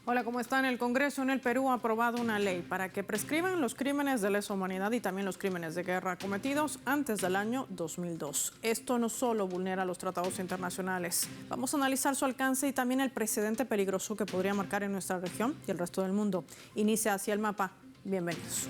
Hola, ¿cómo están? El Congreso en el Perú ha aprobado una ley para que prescriban los crímenes de lesa humanidad y también los crímenes de guerra cometidos antes del año 2002. Esto no solo vulnera los tratados internacionales. Vamos a analizar su alcance y también el precedente peligroso que podría marcar en nuestra región y el resto del mundo. Inicia hacia el mapa. Bienvenidos.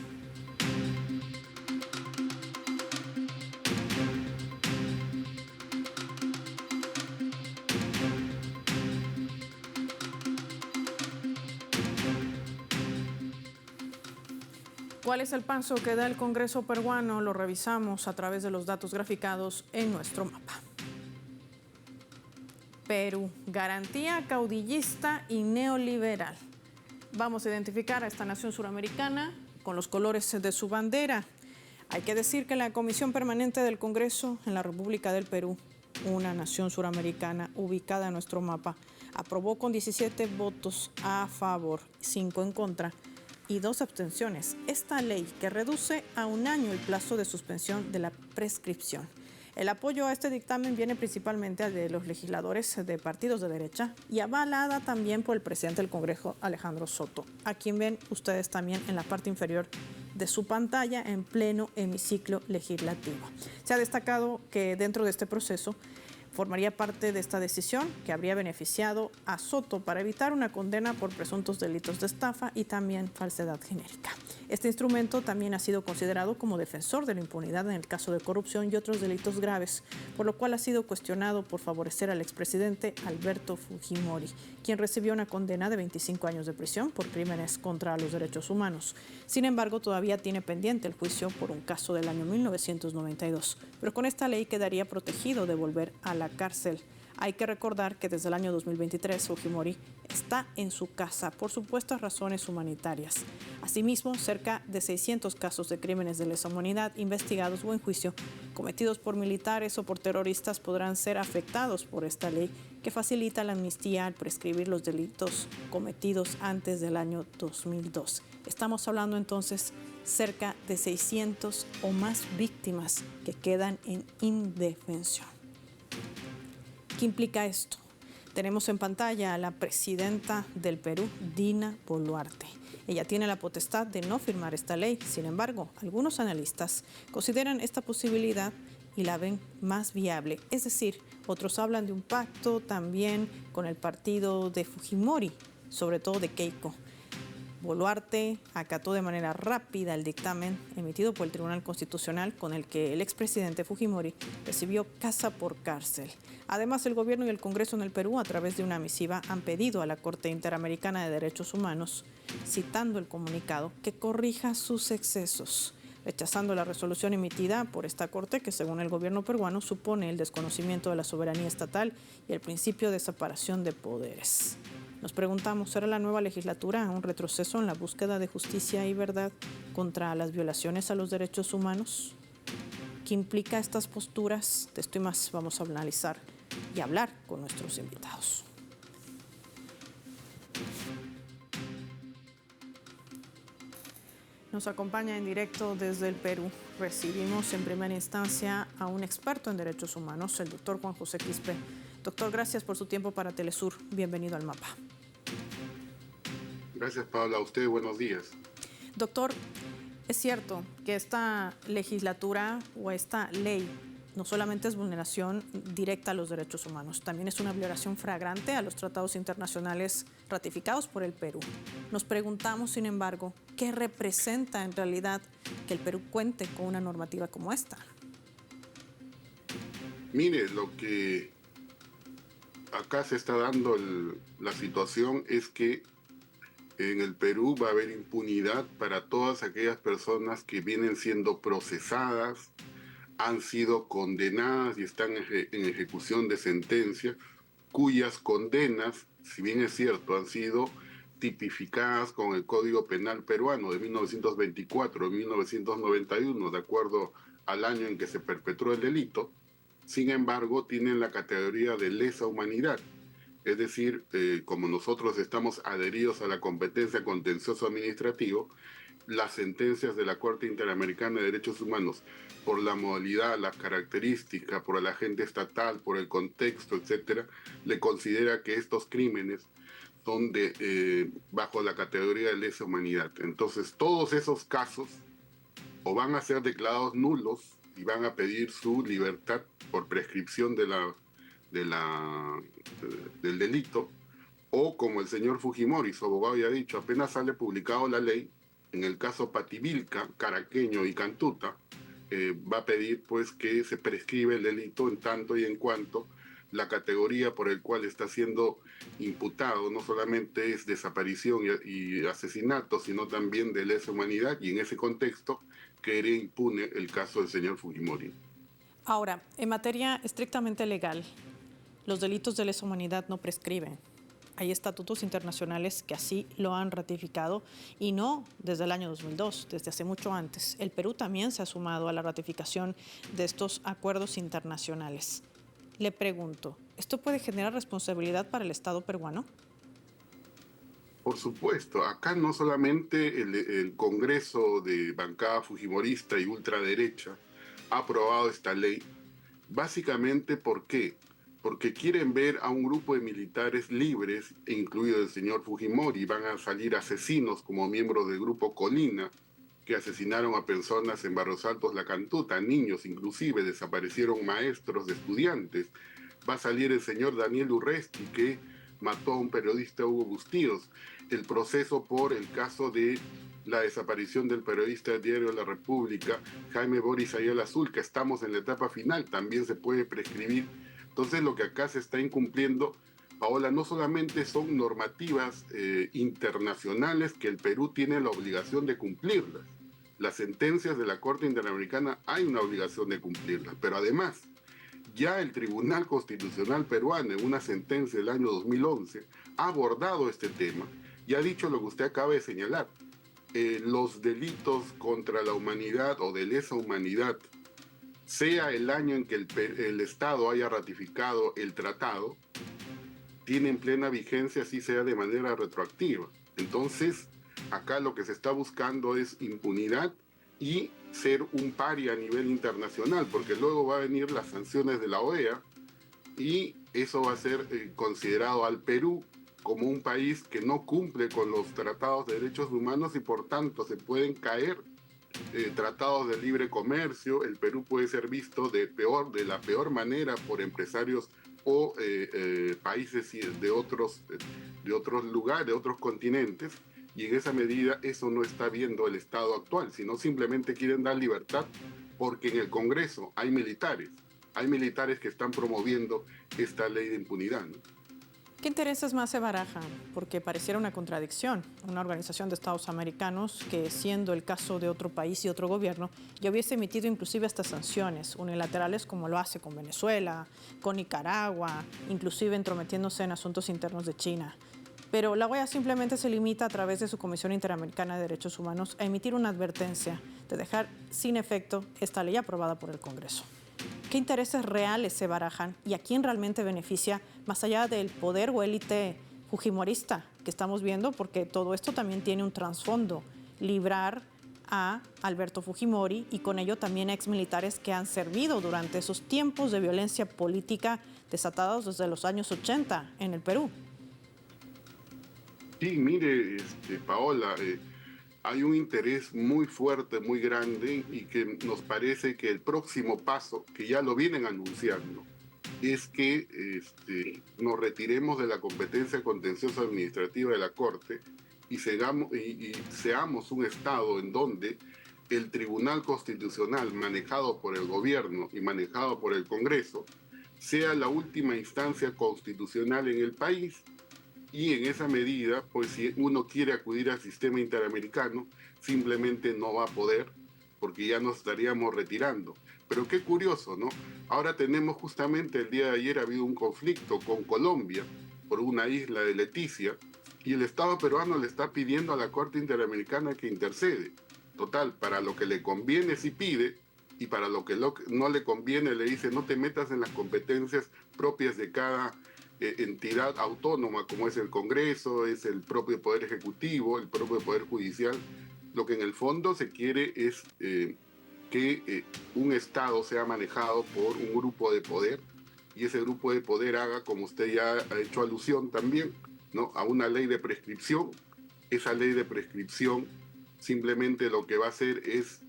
¿Cuál es el paso que da el Congreso peruano? Lo revisamos a través de los datos graficados en nuestro mapa. Perú, garantía caudillista y neoliberal. Vamos a identificar a esta nación suramericana con los colores de su bandera. Hay que decir que la Comisión Permanente del Congreso en la República del Perú, una nación suramericana ubicada en nuestro mapa, aprobó con 17 votos a favor, 5 en contra y 2 abstenciones esta ley que reduce a 1 año el plazo de suspensión de la prescripción. El apoyo a este dictamen viene principalmente de los legisladores de partidos de derecha y avalada también por el presidente del Congreso, Alejandro Soto, a quien ven ustedes también en la parte inferior de su pantalla en pleno hemiciclo legislativo. Se ha destacado que dentro de este proceso formaría parte de esta decisión que habría beneficiado a Soto para evitar una condena por presuntos delitos de estafa y también falsedad genérica. Este instrumento también ha sido considerado como defensor de la impunidad en el caso de corrupción y otros delitos graves, por lo cual ha sido cuestionado por favorecer al expresidente Alberto Fujimori, quien recibió una condena de 25 años de prisión por crímenes contra los derechos humanos. Sin embargo, todavía tiene pendiente el juicio por un caso del año 1992, pero con esta ley quedaría protegido de volver a la cárcel. Hay que recordar que desde el año 2023 Fujimori está en su casa por supuestas razones humanitarias. Asimismo, cerca de 600 casos de crímenes de lesa humanidad investigados o en juicio cometidos por militares o por terroristas podrán ser afectados por esta ley que facilita la amnistía al prescribir los delitos cometidos antes del año 2002. Estamos hablando entonces cerca de 600 o más víctimas que quedan en indefensión. ¿Qué implica esto? Tenemos en pantalla a la presidenta del Perú, Dina Boluarte. Ella tiene la potestad de no firmar esta ley. Sin embargo, algunos analistas consideran esta posibilidad y la ven más viable. Es decir, otros hablan de un pacto también con el partido de Fujimori, sobre todo de Keiko. Boluarte acató de manera rápida el dictamen emitido por el Tribunal Constitucional con el que el expresidente Fujimori recibió casa por cárcel. Además, el gobierno y el Congreso en el Perú, a través de una misiva, han pedido a la Corte Interamericana de Derechos Humanos, citando el comunicado, que corrija sus excesos, rechazando la resolución emitida por esta Corte que, según el gobierno peruano, supone el desconocimiento de la soberanía estatal y el principio de separación de poderes. Nos preguntamos, ¿será la nueva legislatura un retroceso en la búsqueda de justicia y verdad contra las violaciones a los derechos humanos? ¿Qué implica estas posturas? De esto y más vamos a analizar y hablar con nuestros invitados. Nos acompaña en directo desde el Perú. Recibimos en primera instancia a un experto en derechos humanos, el doctor Juan José Quispe. Doctor, gracias por su tiempo para Telesur. Bienvenido al mapa. Gracias, Paula. A usted, buenos días. Doctor, es cierto que esta legislatura o esta ley no solamente es vulneración directa a los derechos humanos, también es una violación flagrante a los tratados internacionales ratificados por el Perú. Nos preguntamos, sin embargo, ¿qué representa en realidad que el Perú cuente con una normativa como esta? Mire, lo que acá se está dando la situación es que en el Perú va a haber impunidad para todas aquellas personas que vienen siendo procesadas, han sido condenadas y están en ejecución de sentencia, cuyas condenas, si bien es cierto, han sido tipificadas con el Código Penal peruano de 1924 y 1991, de acuerdo al año en que se perpetró el delito. Sin embargo, tienen la categoría de lesa humanidad. Es decir, como nosotros estamos adheridos a la competencia contencioso administrativo, las sentencias de la Corte Interamericana de Derechos Humanos, por la modalidad, las características, por el agente estatal, por el contexto, etcétera, le considera que estos crímenes son bajo la categoría de lesa humanidad. Entonces, todos esos casos o van a ser declarados nulos y van a pedir su libertad por prescripción del delito, o como el señor Fujimori, su abogado, ya ha dicho, apenas sale publicado la ley, en el caso Pativilca, Caraqueño y Cantuta, va a pedir pues que se prescribe el delito en tanto y en cuanto la categoría por el cual está siendo imputado no solamente es desaparición y asesinato, sino también de lesa humanidad, y en ese contexto quede impune el caso del señor Fujimori. Ahora, en materia estrictamente legal, los delitos de lesa humanidad no prescriben. Hay estatutos internacionales que así lo han ratificado y no desde el año 2002, desde hace mucho antes. El Perú también se ha sumado a la ratificación de estos acuerdos internacionales. Le pregunto, ¿esto puede generar responsabilidad para el Estado peruano? Por supuesto, acá no solamente el Congreso de bancada fujimorista y ultraderecha ha aprobado esta ley, básicamente ¿por qué? Porque quieren ver a un grupo de militares libres, incluido el señor Fujimori, van a salir asesinos como miembros del grupo Colina, que asesinaron a personas en Barros Altos, La Cantuta, niños inclusive, desaparecieron maestros, estudiantes. Va a salir el señor Daniel Urresti, que mató a un periodista, Hugo Bustíos. El proceso por el caso de la desaparición del periodista del diario La República, Jaime Boris Ayala Azul, que estamos en la etapa final, también se puede prescribir. Entonces lo que acá se está incumpliendo, Paola, no solamente son normativas internacionales que el Perú tiene la obligación de cumplirlas. Las sentencias de la Corte Interamericana hay una obligación de cumplirlas, pero además ya el Tribunal Constitucional peruano, en una sentencia del año 2011, ha abordado este tema y ha dicho lo que usted acaba de señalar. Los delitos contra la humanidad o de lesa humanidad, sea el año en que el Estado haya ratificado el tratado, tienen plena vigencia, así sea de manera retroactiva. Entonces, acá lo que se está buscando es impunidad y ser un paria a nivel internacional, porque luego va a venir las sanciones de la OEA y eso va a ser considerado al Perú como un país que no cumple con los tratados de derechos humanos y por tanto se pueden caer tratados de libre comercio. El Perú puede ser visto de la peor manera por empresarios o países de otros lugares, de otros continentes, y en esa medida eso no está viendo el Estado actual, sino simplemente quieren dar libertad porque en el Congreso hay militares que están promoviendo esta ley de impunidad, ¿no? ¿Qué intereses más se barajan? Porque pareciera una contradicción. Una organización de Estados americanos que, siendo el caso de otro país y otro gobierno, ya hubiese emitido inclusive hasta sanciones unilaterales como lo hace con Venezuela, con Nicaragua, inclusive entrometiéndose en asuntos internos de China. Pero la OEA simplemente se limita a través de su Comisión Interamericana de Derechos Humanos a emitir una advertencia de dejar sin efecto esta ley aprobada por el Congreso. ¿Qué intereses reales se barajan y a quién realmente beneficia, más allá del poder o élite fujimorista que estamos viendo? Porque todo esto también tiene un trasfondo, librar a Alberto Fujimori y con ello también a exmilitares que han servido durante esos tiempos de violencia política desatados desde los años 80 en el Perú. Sí, mire, Paola, hay un interés muy fuerte, muy grande, y que nos parece que el próximo paso, que ya lo vienen anunciando, es que nos retiremos de la competencia contenciosa administrativa de la Corte y seamos un Estado en donde el Tribunal Constitucional, manejado por el gobierno y manejado por el Congreso, sea la última instancia constitucional en el país. Y en esa medida, pues si uno quiere acudir al sistema interamericano, simplemente no va a poder, porque ya nos estaríamos retirando. Pero qué curioso, ¿no? Ahora tenemos justamente, el día de ayer ha habido un conflicto con Colombia por una isla de Leticia, y el Estado peruano le está pidiendo a la Corte Interamericana que intercede. Total, para lo que le conviene sí pide, y para lo que no le conviene le dice no te metas en las competencias propias de cada entidad autónoma, como es el Congreso, es el propio Poder Ejecutivo, el propio Poder Judicial. Lo que en el fondo se quiere es que un Estado sea manejado por un grupo de poder, y ese grupo de poder haga, como usted ya ha hecho alusión también, ¿no?, a una ley de prescripción. Esa ley de prescripción simplemente lo que va a hacer es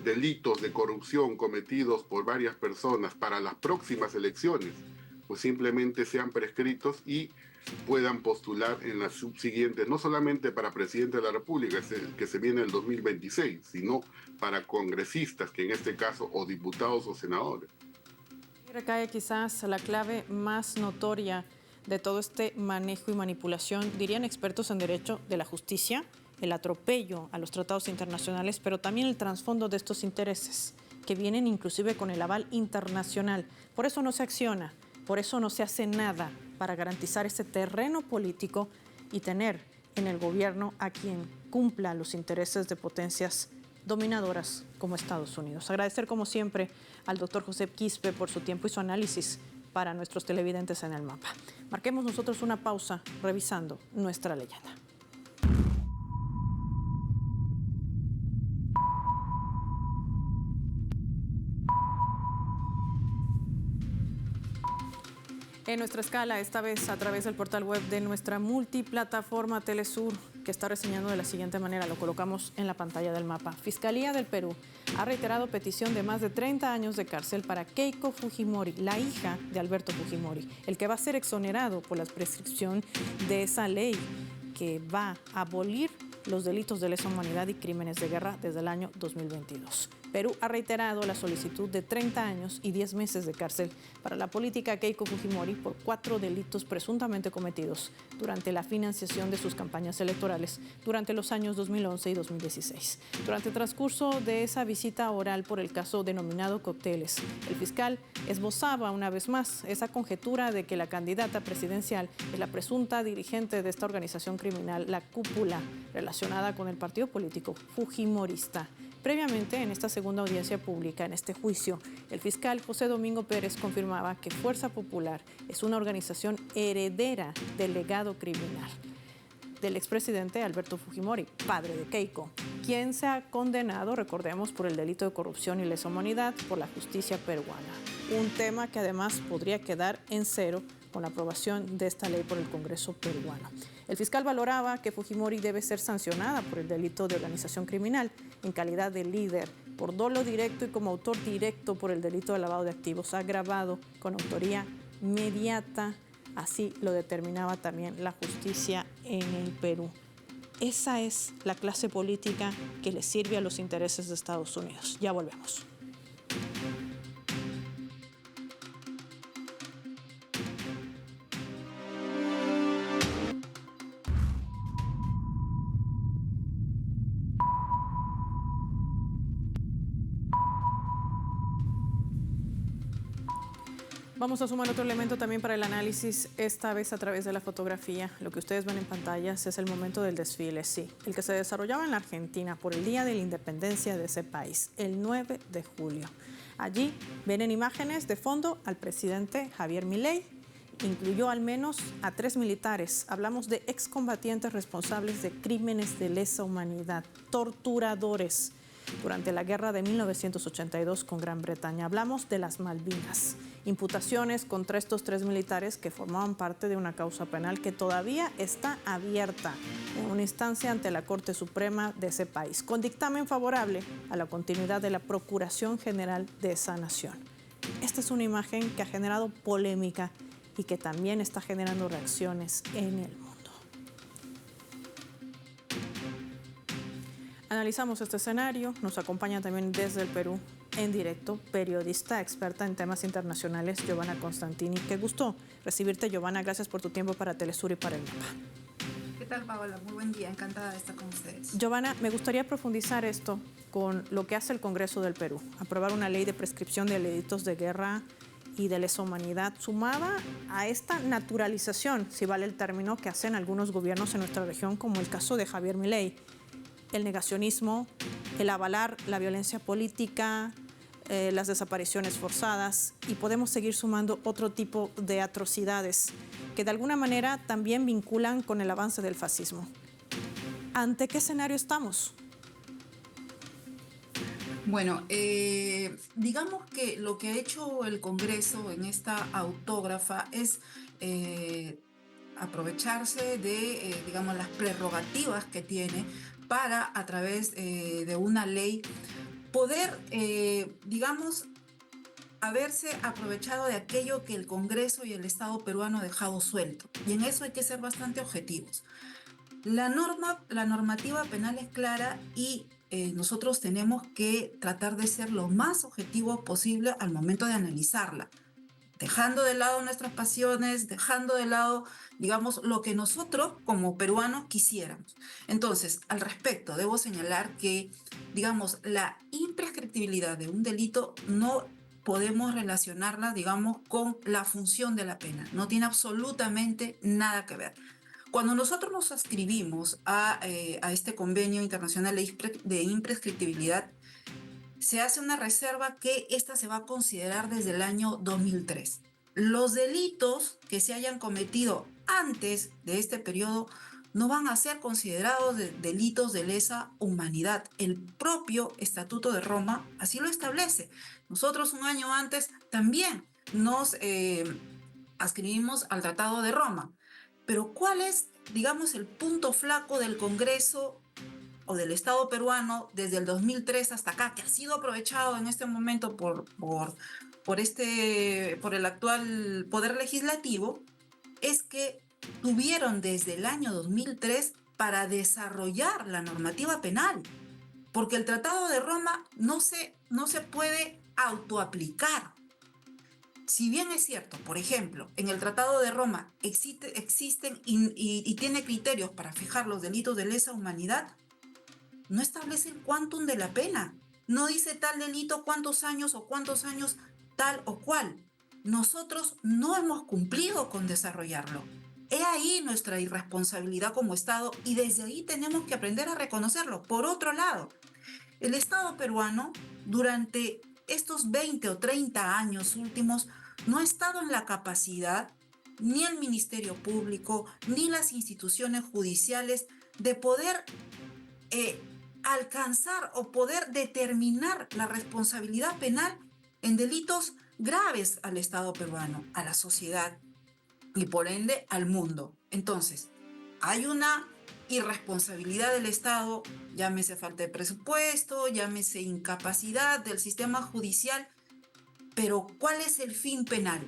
delitos de corrupción cometidos por varias personas para las próximas elecciones, pues simplemente sean prescritos y puedan postular en las subsiguientes, no solamente para presidente de la República, que se viene el 2026, sino para congresistas, que en este caso, o diputados o senadores. Recae quizás la clave más notoria de todo este manejo y manipulación, dirían expertos en derecho, de la justicia, el atropello a los tratados internacionales, pero también el trasfondo de estos intereses, que vienen inclusive con el aval internacional. Por eso no se acciona, por eso no se hace nada para garantizar ese terreno político y tener en el gobierno a quien cumpla los intereses de potencias dominadoras como Estados Unidos. Agradecer como siempre al doctor José Quispe por su tiempo y su análisis para nuestros televidentes en el mapa. Marquemos nosotros una pausa revisando nuestra leyenda. En nuestra escala, esta vez a través del portal web de nuestra multiplataforma Telesur, que está reseñando de la siguiente manera, lo colocamos en la pantalla del mapa. Fiscalía del Perú ha reiterado petición de más de 30 años de cárcel para Keiko Fujimori, la hija de Alberto Fujimori, el que va a ser exonerado por la prescripción de esa ley que va a abolir los delitos de lesa humanidad y crímenes de guerra desde el año 2022. Perú ha reiterado la solicitud de 30 años y 10 meses de cárcel para la política Keiko Fujimori por 4 delitos presuntamente cometidos durante la financiación de sus campañas electorales durante los años 2011 y 2016. Durante el transcurso de esa visita oral por el caso denominado Cócteles, el fiscal esbozaba una vez más esa conjetura de que la candidata presidencial es la presunta dirigente de esta organización criminal, la Cúpula, relacionada con el partido político fujimorista. Previamente, en esta segunda audiencia pública, en este juicio, el fiscal José Domingo Pérez confirmaba que Fuerza Popular es una organización heredera del legado criminal del expresidente Alberto Fujimori, padre de Keiko, quien se ha condenado, recordemos, por el delito de corrupción y lesa humanidad por la justicia peruana. Un tema que además podría quedar en cero con la aprobación de esta ley por el Congreso peruano. El fiscal valoraba que Fujimori debe ser sancionada por el delito de organización criminal en calidad de líder, por dolo directo y como autor directo por el delito de lavado de activos agravado con autoría mediata. Así lo determinaba también la justicia en el Perú. Esa es la clase política que le sirve a los intereses de Estados Unidos. Ya volvemos. Vamos a sumar otro elemento también para el análisis, esta vez a través de la fotografía. Lo que ustedes ven en pantallas es el momento del desfile, sí, el que se desarrollaba en la Argentina por el Día de la Independencia de ese país, el 9 de julio. Allí ven en imágenes de fondo al presidente Javier Milei. Incluyó al menos a 3 militares. Hablamos de excombatientes responsables de crímenes de lesa humanidad, torturadores durante la guerra de 1982 con Gran Bretaña. Hablamos de las Malvinas. Imputaciones contra estos 3 militares que formaban parte de una causa penal que todavía está abierta en una instancia ante la Corte Suprema de ese país, con dictamen favorable a la continuidad de la Procuración General de esa nación. Esta es una imagen que ha generado polémica y que también está generando reacciones en el mundo. Analizamos este escenario, nos acompaña también desde el Perú en directo, periodista experta en temas internacionales, Giovanna Constantini. Qué gusto recibirte, Giovanna. Gracias por tu tiempo para Telesur y para el mapa. ¿Qué tal, Paola? Muy buen día, encantada de estar con ustedes. Giovanna, me gustaría profundizar esto con lo que hace el Congreso del Perú. Aprobar una ley de prescripción de delitos de guerra y de lesa humanidad, sumada a esta naturalización, si vale el término, que hacen algunos gobiernos en nuestra región, como el caso de Javier Milei. El negacionismo, el avalar la violencia política, las desapariciones forzadas, y podemos seguir sumando otro tipo de atrocidades que de alguna manera también vinculan con el avance del fascismo. ¿Ante qué escenario estamos? Bueno, digamos que lo que ha hecho el Congreso en esta autógrafa es aprovecharse de, digamos, las prerrogativas que tiene para, a través de una ley, poder, digamos, haberse aprovechado de aquello que el Congreso y el Estado peruano ha dejado suelto. Y en eso hay que ser bastante objetivos. La normativa penal es clara y nosotros tenemos que tratar de ser lo más objetivos posible al momento de analizarla, dejando de lado nuestras pasiones, dejando de lado, digamos, lo que nosotros como peruanos quisiéramos. Entonces, al respecto, debo señalar que, digamos, la imprescriptibilidad de un delito no podemos relacionarla, digamos, con la función de la pena. No tiene absolutamente nada que ver. Cuando nosotros nos suscribimos a este convenio internacional de imprescriptibilidad, se hace una reserva que esta se va a considerar desde el año 2003. Los delitos que se hayan cometido antes de este periodo no van a ser considerados delitos de lesa humanidad. El propio Estatuto de Roma así lo establece. Nosotros un año antes también nos adscribimos al Tratado de Roma. Pero ¿cuál es, digamos, el punto flaco del Congreso o del Estado peruano desde el 2003 hasta acá, que ha sido aprovechado en este momento por el actual Poder Legislativo? Es que tuvieron desde el año 2003 para desarrollar la normativa penal, porque el Tratado de Roma no se puede autoaplicar. Si bien es cierto, por ejemplo, en el Tratado de Roma existen y tiene criterios para fijar los delitos de lesa humanidad, no establece el quantum de la pena. No dice tal delito cuántos años tal o cual. Nosotros no hemos cumplido con desarrollarlo. He ahí nuestra irresponsabilidad como Estado y desde ahí tenemos que aprender a reconocerlo. Por otro lado, el Estado peruano durante estos 20 o 30 años últimos no ha estado en la capacidad, ni el Ministerio Público, ni las instituciones judiciales, de poder alcanzar o poder determinar la responsabilidad penal en delitos graves al Estado peruano, a la sociedad y por ende al mundo. Entonces, hay una irresponsabilidad del Estado, llámese falta de presupuesto, llámese incapacidad del sistema judicial, pero ¿cuál es el fin penal?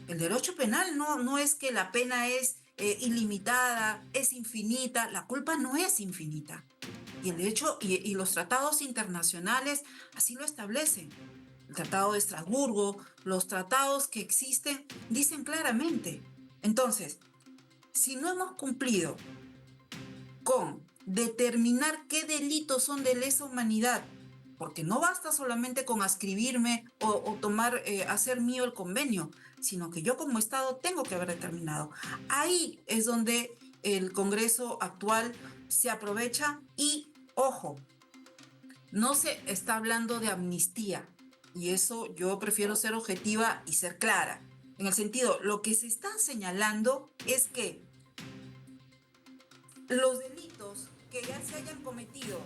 El derecho penal no es que la pena es ilimitada, es infinita. La culpa no es infinita. Y el derecho y los tratados internacionales así lo establecen. El Tratado de Estrasburgo, los tratados que existen, dicen claramente. Entonces, si no hemos cumplido con determinar qué delitos son de lesa humanidad, porque no basta solamente con adscribirme o hacer mío el convenio, sino que yo como Estado tengo que haber determinado. Ahí es donde el Congreso actual se aprovecha y, ojo, no se está hablando de amnistía, y eso yo prefiero ser objetiva y ser clara. En el sentido, lo que se está señalando es que los delitos que ya se hayan cometido,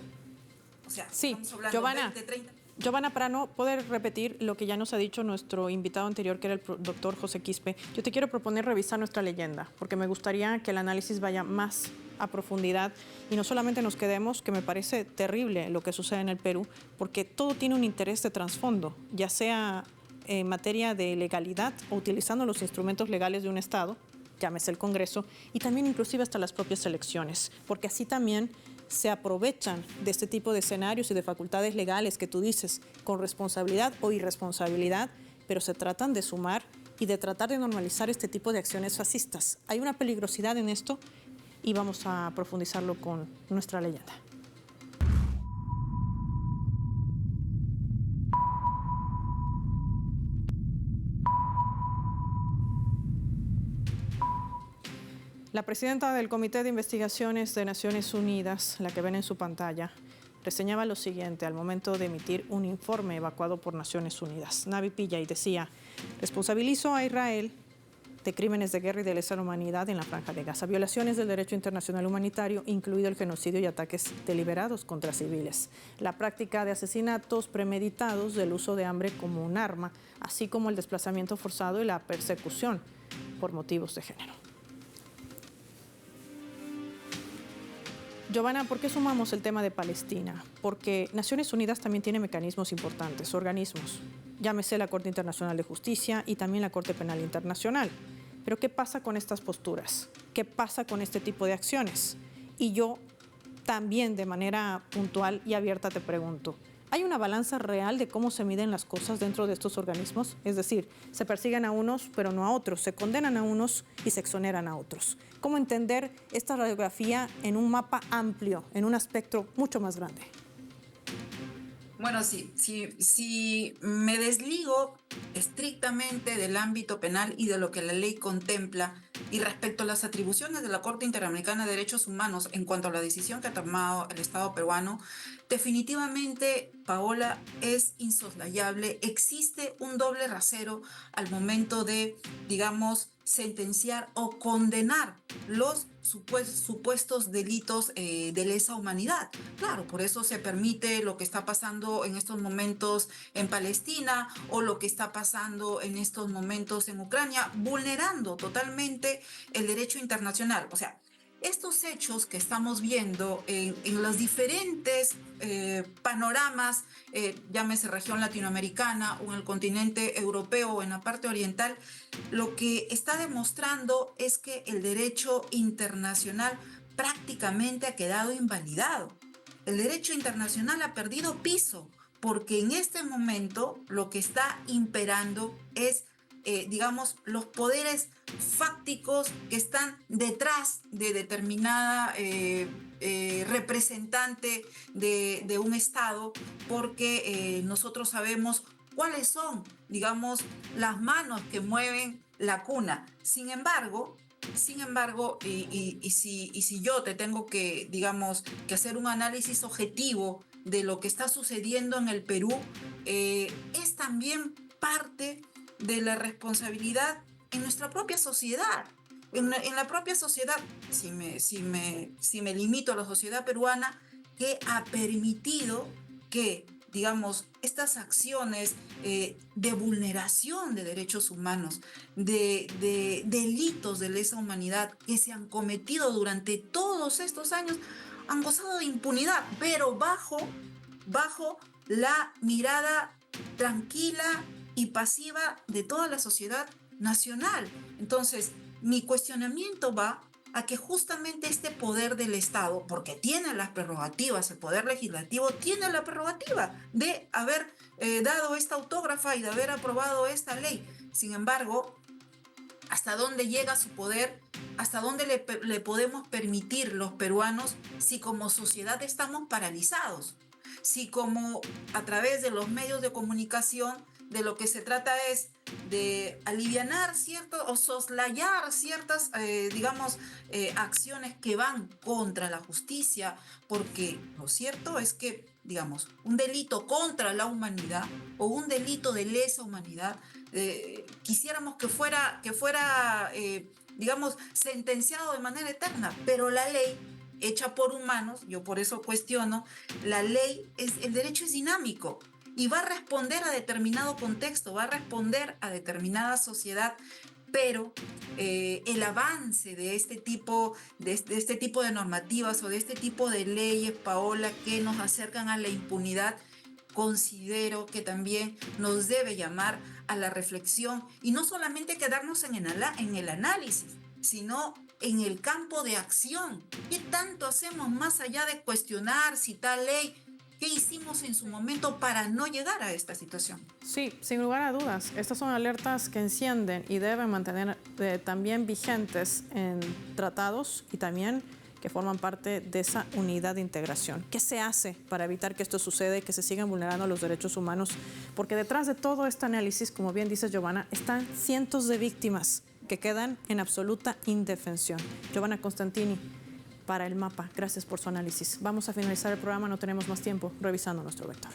o sea, sí, estamos hablando Giovanna, 20, 30... Giovanna, para no poder repetir lo que ya nos ha dicho nuestro invitado anterior, que era el doctor José Quispe, yo te quiero proponer revisar nuestra leyenda, porque me gustaría que el análisis vaya más a profundidad y no solamente nos quedemos, que me parece terrible lo que sucede en el Perú, porque todo tiene un interés de trasfondo, ya sea en materia de legalidad o utilizando los instrumentos legales de un Estado, llámese el Congreso, y también inclusive hasta las propias elecciones, porque así también se aprovechan de este tipo de escenarios y de facultades legales que tú dices, con responsabilidad o irresponsabilidad, pero se tratan de sumar y de tratar de normalizar este tipo de acciones fascistas. Hay una peligrosidad en esto y vamos a profundizarlo con nuestra leyenda. La presidenta del Comité de Investigaciones de Naciones Unidas, la que ven en su pantalla, reseñaba lo siguiente al momento de emitir un informe evacuado por Naciones Unidas. Navi Pillay decía: responsabilizó a Israel de crímenes de guerra y de lesa humanidad en la Franja de Gaza, violaciones del derecho internacional humanitario, incluido el genocidio y ataques deliberados contra civiles, la práctica de asesinatos premeditados, del uso de hambre como un arma, así como el desplazamiento forzado y la persecución por motivos de género. Giovanna, ¿por qué sumamos el tema de Palestina? Porque Naciones Unidas también tiene mecanismos importantes, organismos. Llámese la Corte Internacional de Justicia y también la Corte Penal Internacional. Pero ¿qué pasa con estas posturas? ¿Qué pasa con este tipo de acciones? Y yo también de manera puntual y abierta te pregunto, ¿hay una balanza real de cómo se miden las cosas dentro de estos organismos? Es decir, se persiguen a unos pero no a otros, se condenan a unos y se exoneran a otros. ¿Cómo entender esta radiografía en un mapa amplio, en un espectro mucho más grande? Bueno, si me desligo estrictamente del ámbito penal y de lo que la ley contempla, y respecto a las atribuciones de la Corte Interamericana de Derechos Humanos en cuanto a la decisión que ha tomado el Estado peruano, definitivamente, Paola, es insoslayable. Existe un doble rasero al momento de, digamos, sentenciar o condenar los supuestos delitos de lesa humanidad. Claro, por eso se permite lo que está pasando en estos momentos en Palestina o lo que está pasando en estos momentos en Ucrania, vulnerando totalmente el derecho internacional. O sea, estos hechos que estamos viendo en los diferentes panoramas, llámese región latinoamericana o en el continente europeo o en la parte oriental, lo que está demostrando es que el derecho internacional prácticamente ha quedado invalidado. El derecho internacional ha perdido piso porque en este momento lo que está imperando es digamos, los poderes fácticos que están detrás de determinada representante de un Estado, porque nosotros sabemos cuáles son, digamos, las manos que mueven la cuna. Sin embargo, si yo te tengo que, digamos, que hacer un análisis objetivo de lo que está sucediendo en el Perú, es también parte de la responsabilidad en nuestra propia sociedad. En la propia sociedad, si me limito a la sociedad peruana, que ha permitido que, digamos, estas acciones de vulneración de derechos humanos, de delitos de lesa humanidad que se han cometido durante todos estos años, han gozado de impunidad, pero bajo la mirada tranquila y pasiva de toda la sociedad nacional. Entonces, mi cuestionamiento va a que justamente este poder del Estado, porque tiene las prerrogativas, el poder legislativo tiene la prerrogativa de haber dado esta autógrafa y de haber aprobado esta ley. Sin embargo, ¿hasta dónde llega su poder? ¿Hasta dónde le podemos permitir los peruanos si como sociedad estamos paralizados? Si como a través de los medios de comunicación de lo que se trata es de alivianar o soslayar ciertas, digamos, acciones que van contra la justicia, porque lo cierto es que, digamos, un delito contra la humanidad o un delito de lesa humanidad, quisiéramos que fuera digamos, sentenciado de manera eterna, pero la ley hecha por humanos, yo por eso cuestiono, el derecho es dinámico y va a responder a determinado contexto, va a responder a determinada sociedad, pero el avance de este tipo de normativas o de este tipo de leyes, Paola, que nos acercan a la impunidad, considero que también nos debe llamar a la reflexión y no solamente quedarnos en el análisis, sino en el campo de acción. ¿Qué tanto hacemos más allá de cuestionar si tal ley? ¿Qué hicimos en su momento para no llegar a esta situación? Sí, sin lugar a dudas. Estas son alertas que encienden y deben mantener también vigentes en tratados y también que forman parte de esa unidad de integración. ¿Qué se hace para evitar que esto suceda y que se sigan vulnerando los derechos humanos? Porque detrás de todo este análisis, como bien dice Giovanna, están cientos de víctimas que quedan en absoluta indefensión. Giovanna Constantini, para el mapa, gracias por su análisis. Vamos a finalizar el programa, no tenemos más tiempo, revisando nuestro vector.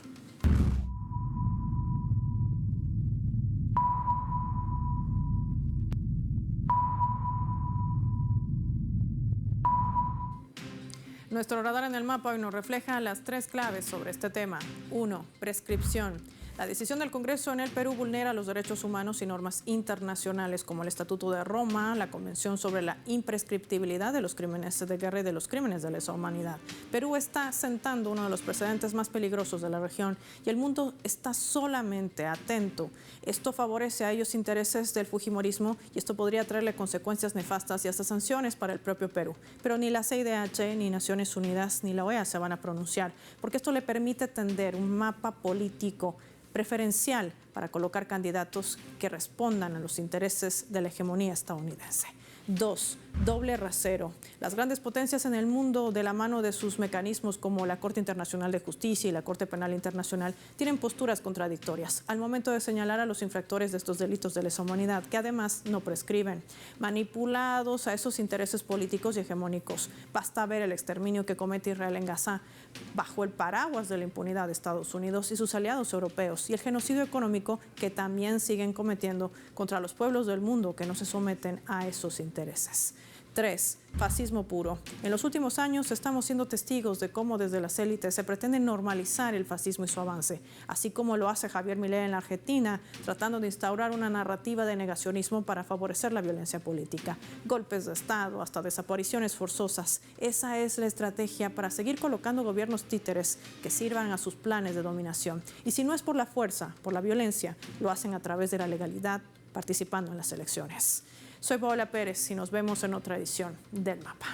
Nuestro radar en el mapa hoy nos refleja las 3 claves sobre este tema. 1. Prescripción. La decisión del Congreso en el Perú vulnera los derechos humanos y normas internacionales como el Estatuto de Roma, la Convención sobre la imprescriptibilidad de los crímenes de guerra y de los crímenes de lesa humanidad. Perú está sentando uno de los precedentes más peligrosos de la región y el mundo está solamente atento. Esto favorece a ellos intereses del fujimorismo y esto podría traerle consecuencias nefastas y hasta sanciones para el propio Perú. Pero ni la CIDH, ni Naciones Unidas, ni la OEA se van a pronunciar, porque esto le permite tender un mapa político preferencial para colocar candidatos que respondan a los intereses de la hegemonía estadounidense. 2. Doble rasero. Las grandes potencias en el mundo, de la mano de sus mecanismos como la Corte Internacional de Justicia y la Corte Penal Internacional, tienen posturas contradictorias al momento de señalar a los infractores de estos delitos de lesa humanidad, que además no prescriben, manipulados a esos intereses políticos y hegemónicos. Basta ver el exterminio que comete Israel en Gaza bajo el paraguas de la impunidad de Estados Unidos y sus aliados europeos, y el genocidio económico que también siguen cometiendo contra los pueblos del mundo que no se someten a esos intereses. 3. Fascismo puro. En los últimos años estamos siendo testigos de cómo desde las élites se pretende normalizar el fascismo y su avance, así como lo hace Javier Milei en la Argentina, tratando de instaurar una narrativa de negacionismo para favorecer la violencia política. Golpes de Estado, hasta desapariciones forzosas. Esa es la estrategia para seguir colocando gobiernos títeres que sirvan a sus planes de dominación. Y si no es por la fuerza, por la violencia, lo hacen a través de la legalidad, participando en las elecciones. Soy Paola Pérez y nos vemos en otra edición del Mapa.